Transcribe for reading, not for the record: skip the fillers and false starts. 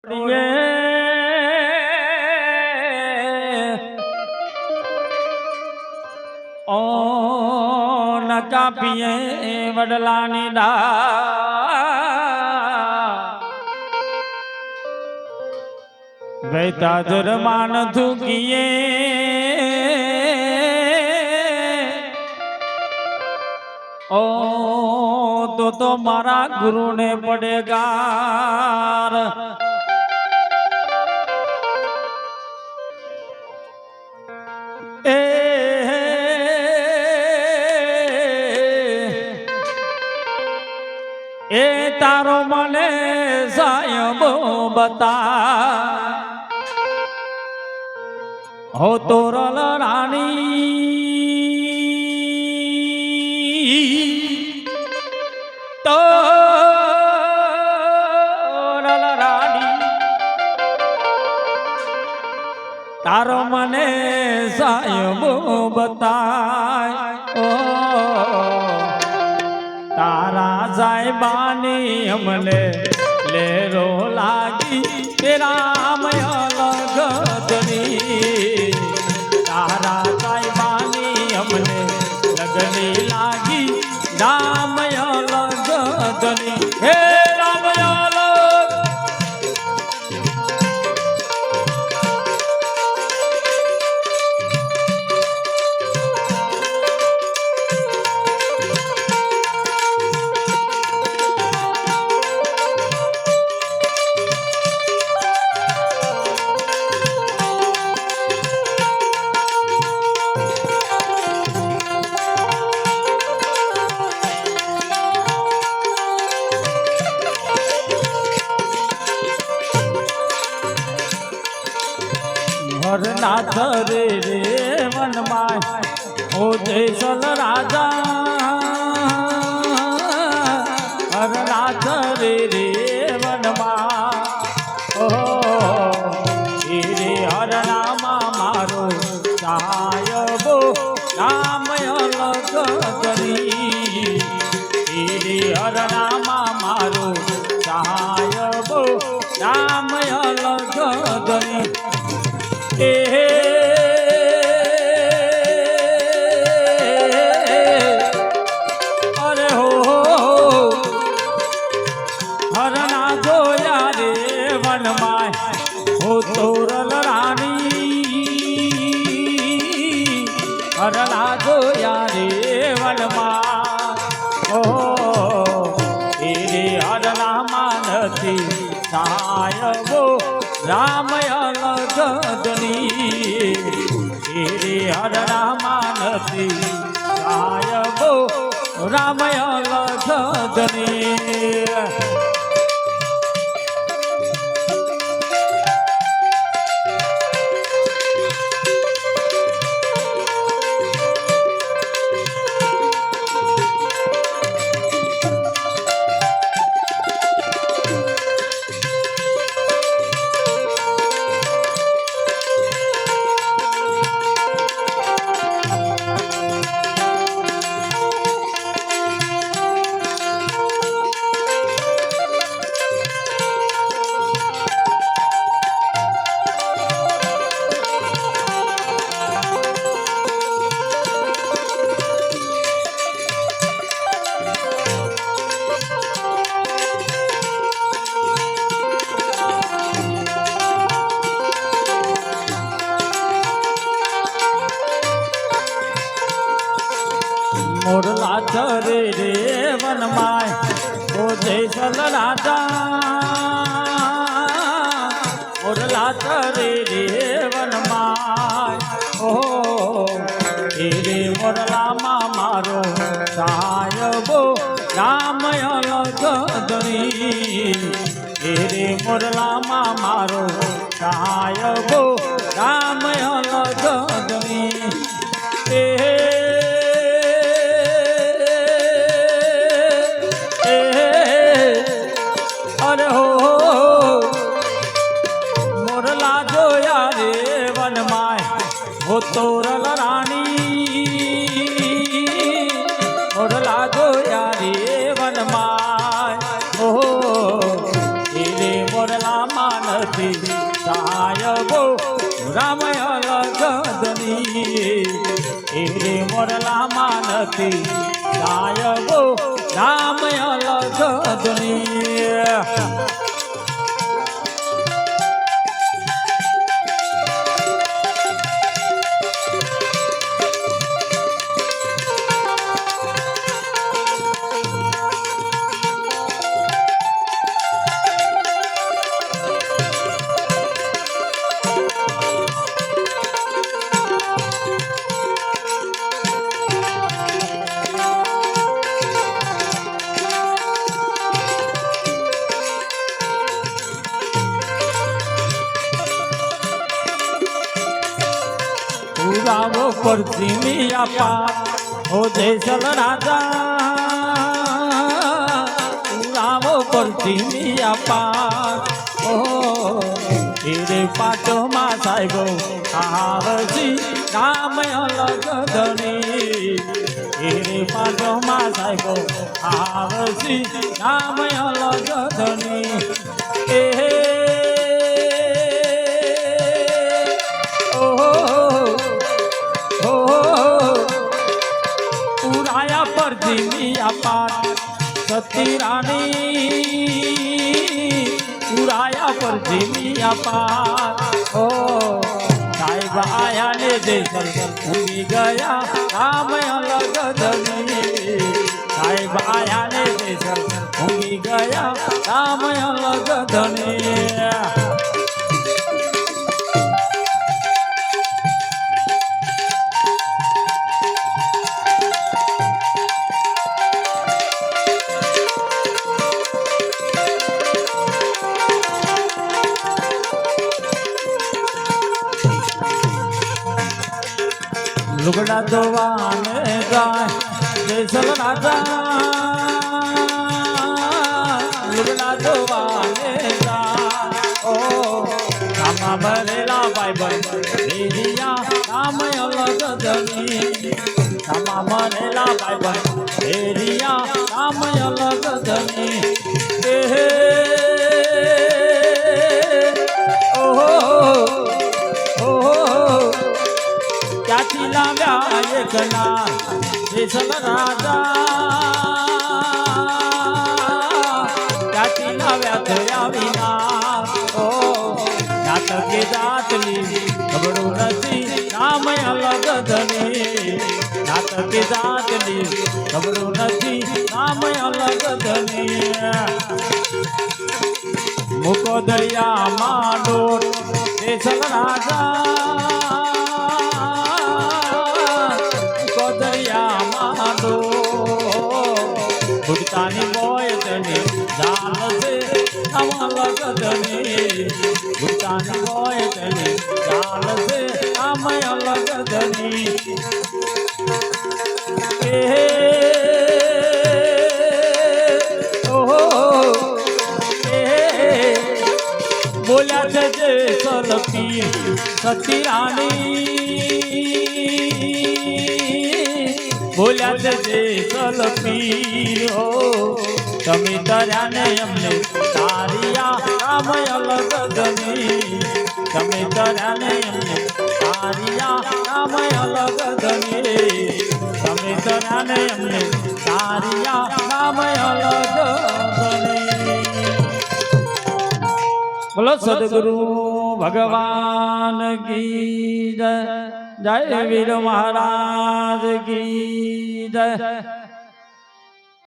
ઓ નકા પીએ વડલાની દા વૈતા જરમાન થૂકીએ ઓ તો મારા ગુરુને પડેગાર એ તારો મને સાયબો બતા હો તોરલ રાણી તોરલ રાણી તારો મને સાયબો બતાય ઓ તારા સાહેબાની અમને લેરો લાગી તેરા લગની તારા સાહેબાની અમને લગની લાગી રામય લગની હે રામય હરનાથ રે રે વનમાં ઓ જયસલ રાજા હરનાથ રે રે વનમાં ઓ રે હરનામા મારો સાયબો રામય લગની રે હરનામા મારો સાયબો રામય લગની અરે હો હરના જોયા રે વનમાય હો તોરલ રાણી હરના જોયા રે વનમાં ઓ રે હરના માનતી સાયબો રામય લગની રે હરનામાનતી સાયબો રામય લગની મોરલા ચરે રે વનમાય ઓ જયસલ રાજા મોરલા ચરે રે વનમાય ઓ રે મોરલામાં મારો સાયબો રામય લગની રે મોરલામાં મારો સાયબો રામય લગની અરે હો મોરલા જોયા રે વનમાય હો તોરલ રાણી મોરલા જોયા રે વનમાય ઓ રે મોરલા માન નથી સાયબો રામ અલગ ધની એ મોરલામાં નથી સાયબો રામ અલગ ધની રાવો પરથી આપા ઓ જેસલ રાજા રાવો પરથી આપા ઓ તેરે પાટોમાં સાહેબો આવજી રામ અલગ ધણી તેરે પાટોમાં સાહેબો આવજી રામ અલગ ધણી એ सती रानी उराया पर जीविया पार ओ साहिब आया ने देसल भूमि गया राम अलग धनी साहिब आया ने देसल भूमि गया राम अलग धनी लुगड़ा धोवाने जाए जैसल राजा लुगड़ा धोवाने जाए ओ रामा भरेला बाइबल भेजिया राम अलग धनी रामा भरेला बाइबल भेजिया राम अलग धनी क्याथी लाव्या एक नार जेसल राजा क्याथी लाव्या थया विना ओ नाटके जातली खबरू नथी राम अलग धनी नाटके जातली खबरू नथी राम अलग धनी मुको दरिया माडोर जेसल राजा भुगतानी बोय धनी जाल से राम अलग धनी भुगतानी बोय धनी जाल से राम अलग धनी बोल्या थे जे सलपी सती रानी बोल्या ते जेसल पीर हो तमी तर्याने अमने तारिया राम अलग धनी तमी तर्याने अमने तारिया राम अलग धनी तमी तर्याने अमने तारिया राम अलग धनी बोलो सद्गुरु भगवान की जय जय वीर महाराज की जय।